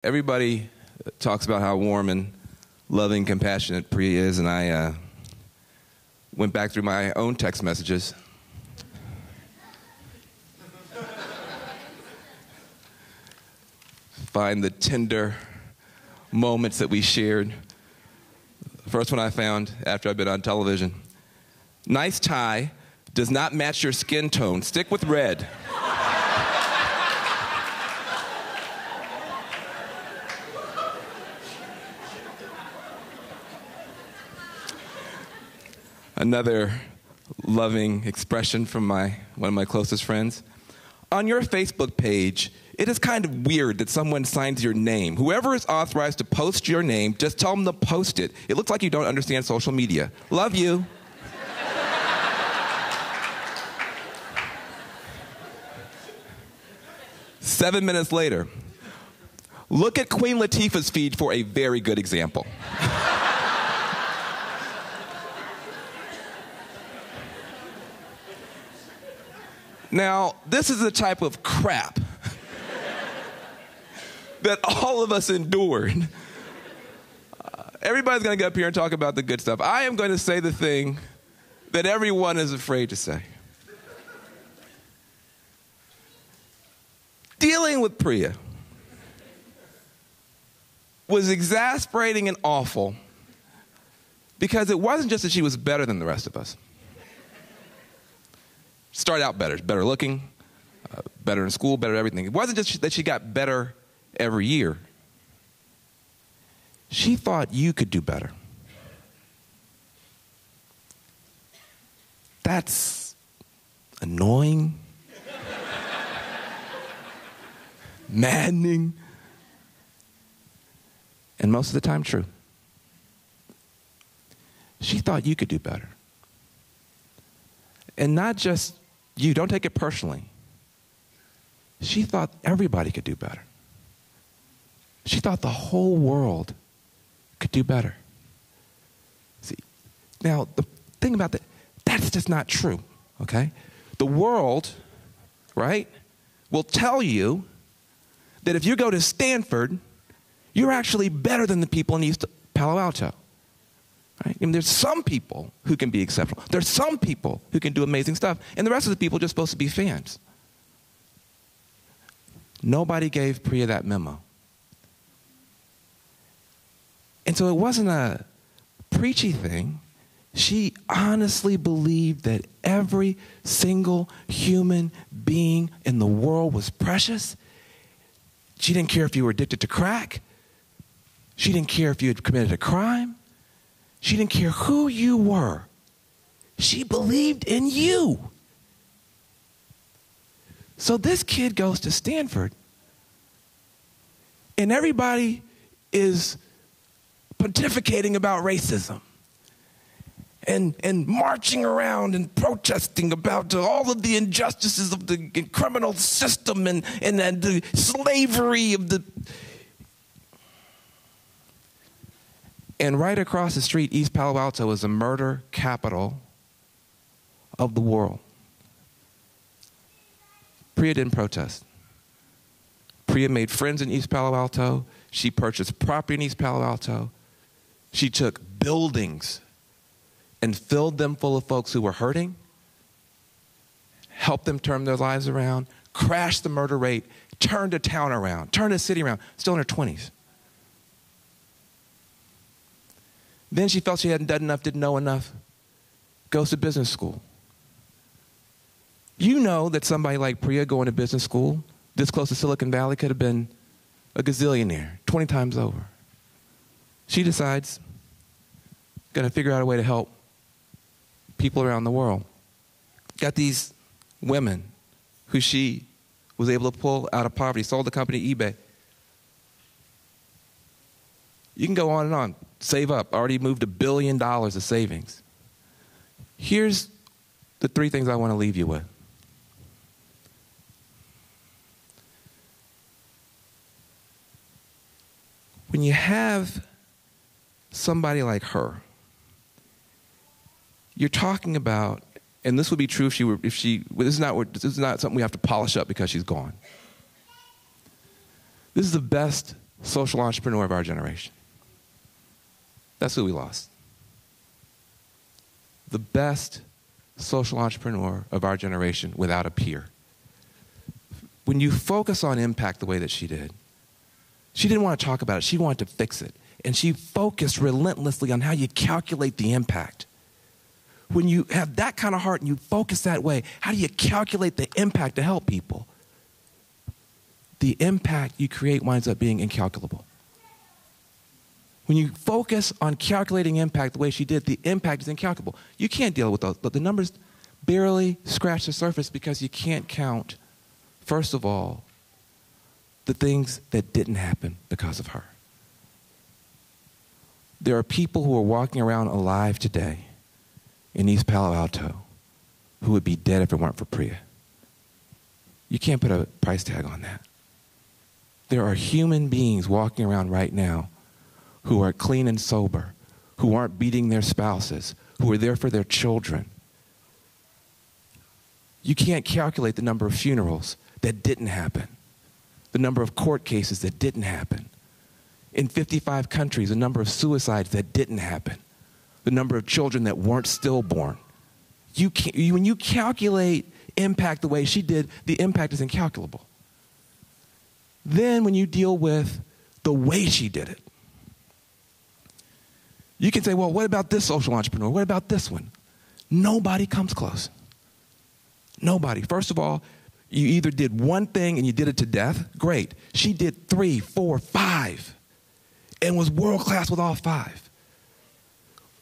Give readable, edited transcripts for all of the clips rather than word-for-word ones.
Everybody talks about how warm and loving, compassionate Priya is, and I went back through my own text messages. Find the tender moments that we shared. The first one I found after I'd been on television. Nice tie, does not match your skin tone. Stick with red. Another loving expression from one of my closest friends. On your Facebook page, it is kind of weird that someone signs your name. Whoever is authorized to post your name, just tell them to post it. It looks like you don't understand social media. Love you. Seven minutes later, look at Queen Latifah's feed for a very good example. Now, this is the type of crap that all of us endured. Everybody's going to get up here and talk about the good stuff. I am going to say the thing that everyone is afraid to say. Dealing with Priya was exasperating and awful because it wasn't just that she was better than the rest of us. Started out better looking, better in school, better at everything. It wasn't just that she got better every year. She thought you could do better. That's annoying, maddening, and most of the time true. She thought you could do better. And not just you, don't take it personally. She thought everybody could do better. She thought the whole world could do better. See, now the thing about that's just not true, okay? The world, right, will tell you that if you go to Stanford, you're actually better than the people in East Palo Alto. Right? I mean, there's some people who can be exceptional. There's some people who can do amazing stuff. And the rest of the people are just supposed to be fans. Nobody gave Priya that memo. And so it wasn't a preachy thing. She honestly believed that every single human being in the world was precious. She didn't care if you were addicted to crack. She didn't care if you had committed a crime. She didn't care who you were. She believed in you. So this kid goes to Stanford, and everybody is pontificating about racism and marching around and protesting about all of the injustices of the criminal system and the slavery of the... And right across the street, East Palo Alto is the murder capital of the world. Priya didn't protest. Priya made friends in East Palo Alto. She purchased property in East Palo Alto. She took buildings and filled them full of folks who were hurting, helped them turn their lives around, crashed the murder rate, turned a town around, turned a city around, still in her 20s. Then she felt she hadn't done enough, didn't know enough, goes to business school. You know that somebody like Priya going to business school, this close to Silicon Valley, could have been a gazillionaire, 20 times over. She decides, going to figure out a way to help people around the world. Got these women who she was able to pull out of poverty, sold the company eBay. You can go on and on. Save up. Already moved $1 billion of savings. Here's the three things I want to leave you with. When you have somebody like her, you're talking about, and this would be true this is not something we have to polish up because she's gone. This is the best social entrepreneur of our generation. That's who we lost. The best social entrepreneur of our generation without a peer. When you focus on impact the way that she did, she didn't want to talk about it. She wanted to fix it. And she focused relentlessly on how you calculate the impact. When you have that kind of heart and you focus that way, how do you calculate the impact to help people? The impact you create winds up being incalculable. When you focus on calculating impact the way she did, the impact is incalculable. You can't deal with those. The numbers barely scratch the surface because you can't count, first of all, the things that didn't happen because of her. There are people who are walking around alive today in East Palo Alto who would be dead if it weren't for Priya. You can't put a price tag on that. There are human beings walking around right now who are clean and sober, who aren't beating their spouses, who are there for their children. You can't calculate the number of funerals that didn't happen, the number of court cases that didn't happen. In 55 countries, the number of suicides that didn't happen, the number of children that weren't stillborn. When you calculate impact the way she did, the impact is incalculable. Then when you deal with the way she did it, you can say, well, what about this social entrepreneur? What about this one? Nobody comes close. Nobody. First of all, you either did one thing and you did it to death. Great. She did 3, 4, 5 and was world class with all 5.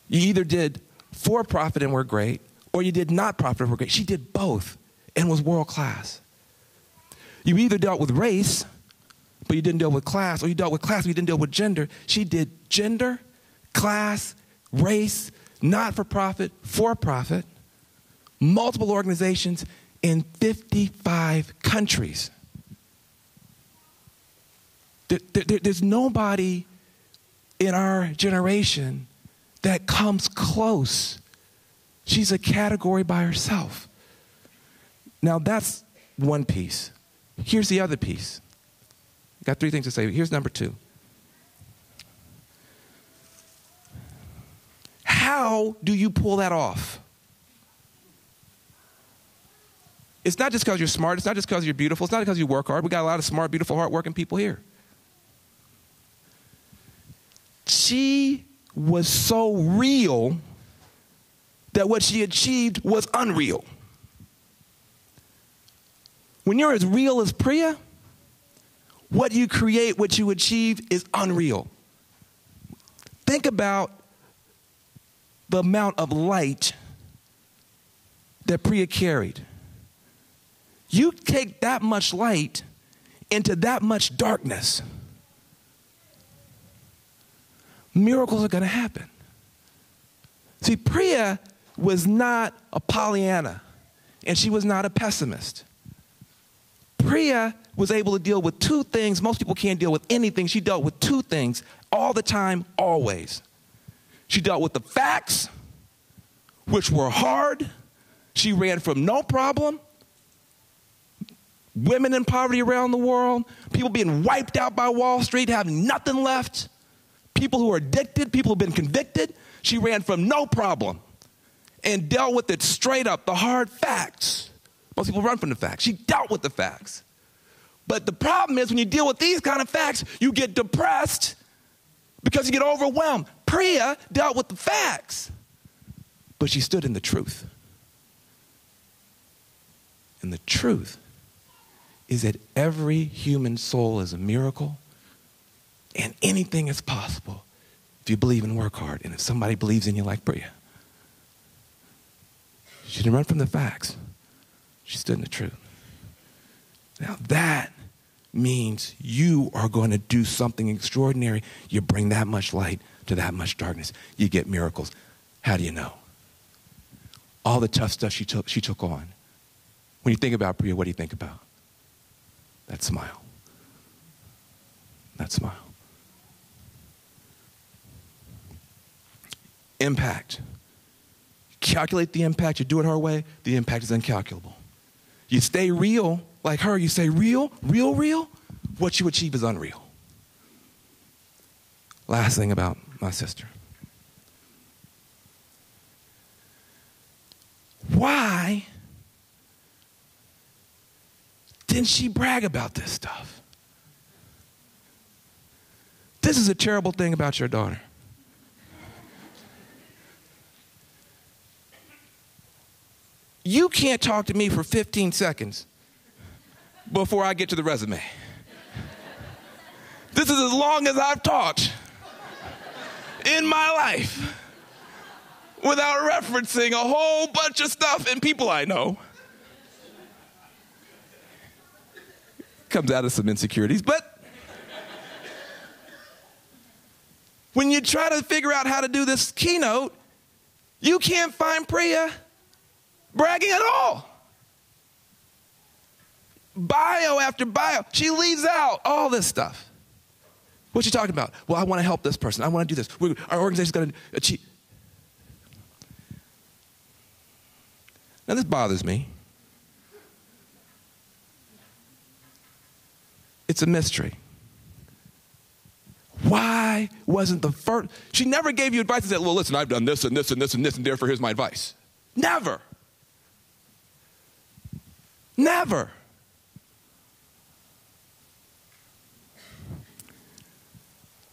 You either did for profit and were great, or you did not profit and were great. She did both and was world class. You either dealt with race, but you didn't deal with class, or you dealt with class, but you didn't deal with gender. She did gender, class, race, not-for-profit, for-profit, multiple organizations in 55 countries. There's nobody in our generation that comes close. She's a category by herself. Now that's one piece. Here's the other piece. Got 3 things to say. Here's number 2. How do you pull that off? It's not just because you're smart. It's not just because you're beautiful. It's not because you work hard. We got a lot of smart, beautiful, hardworking people here. She was so real that what she achieved was unreal. When you're as real as Priya, what you create, what you achieve is unreal. Think about the amount of light that Priya carried. You take that much light into that much darkness, miracles are going to happen. See, Priya was not a Pollyanna, and she was not a pessimist. Priya was able to deal with 2 things. Most people can't deal with anything. She dealt with 2 things all the time, always. She dealt with the facts, which were hard. She ran from no problem. Women in poverty around the world, people being wiped out by Wall Street, having nothing left, people who are addicted, people who've been convicted. She ran from no problem and dealt with it straight up, the hard facts. Most people run from the facts. She dealt with the facts. But the problem is when you deal with these kind of facts, you get depressed because you get overwhelmed. Priya dealt with the facts, but she stood in the truth. And the truth is that every human soul is a miracle and anything is possible if you believe and work hard and if somebody believes in you like Priya. She didn't run from the facts. She stood in the truth. Now that means you are going to do something extraordinary. You bring that much light to that much darkness. You get miracles. How do you know? All the tough stuff she took on. When you think about Priya, what do you think about? That smile. That smile. Impact. Calculate the impact. You do it her way, the impact is incalculable. You stay real like her. You say real, real, real. What you achieve is unreal. Last thing about my sister. Why didn't she brag about this stuff? This is a terrible thing about your daughter. You can't talk to me for 15 seconds before I get to the resume. This is as long as I've talked in my life without referencing a whole bunch of stuff and people I know. Comes out of some insecurities, but when you try to figure out how to do this keynote, you can't find Priya bragging at all. Bio after bio, she leaves out all this stuff. What's she talking about? Well, I want to help this person. I want to do this. Our organization's going to achieve. Now, this bothers me. It's a mystery. Why wasn't the first? She never gave you advice and said, well, listen, I've done this and this and this and this, and therefore here's my advice. Never. Never.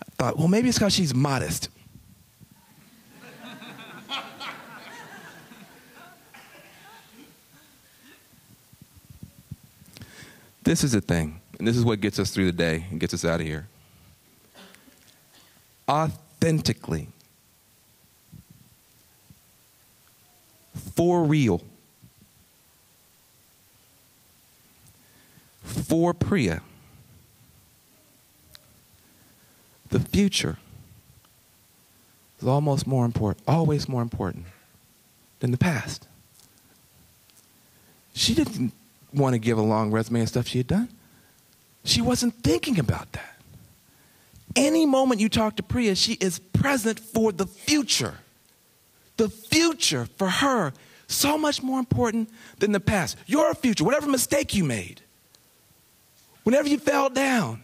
I thought, well, maybe it's because she's modest. This is the thing, and this is what gets us through the day and gets us out of here. Authentically, for real, for Priya, the future is always more important than the past. She didn't want to give a long resume of stuff she had done. She wasn't thinking about that. Any moment you talk to Priya, she is present for the future. The future for her, so much more important than the past. Your future, whatever mistake you made, whenever you fell down,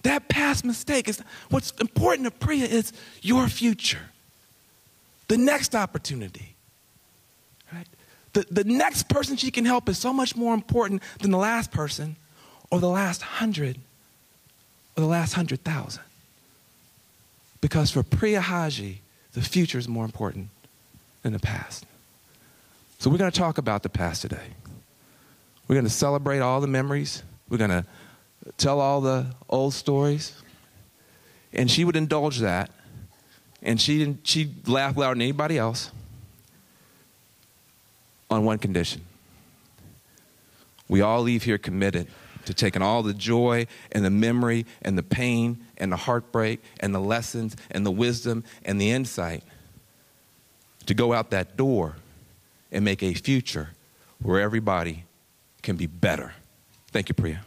that past mistake is what's important to Priya is your future. The next opportunity. Right? The next person she can help is so much more important than the last person or the last 100 or the last 100,000. Because for Priya Haji, the future is more important than the past. So we're going to talk about the past today. We're going to celebrate all the memories. We're going to tell all the old stories. And she would indulge that. And she'd laugh louder than anybody else on one condition. We all leave here committed to taking all the joy and the memory and the pain and the heartbreak and the lessons and the wisdom and the insight to go out that door and make a future where everybody can be better. Thank you, Priya.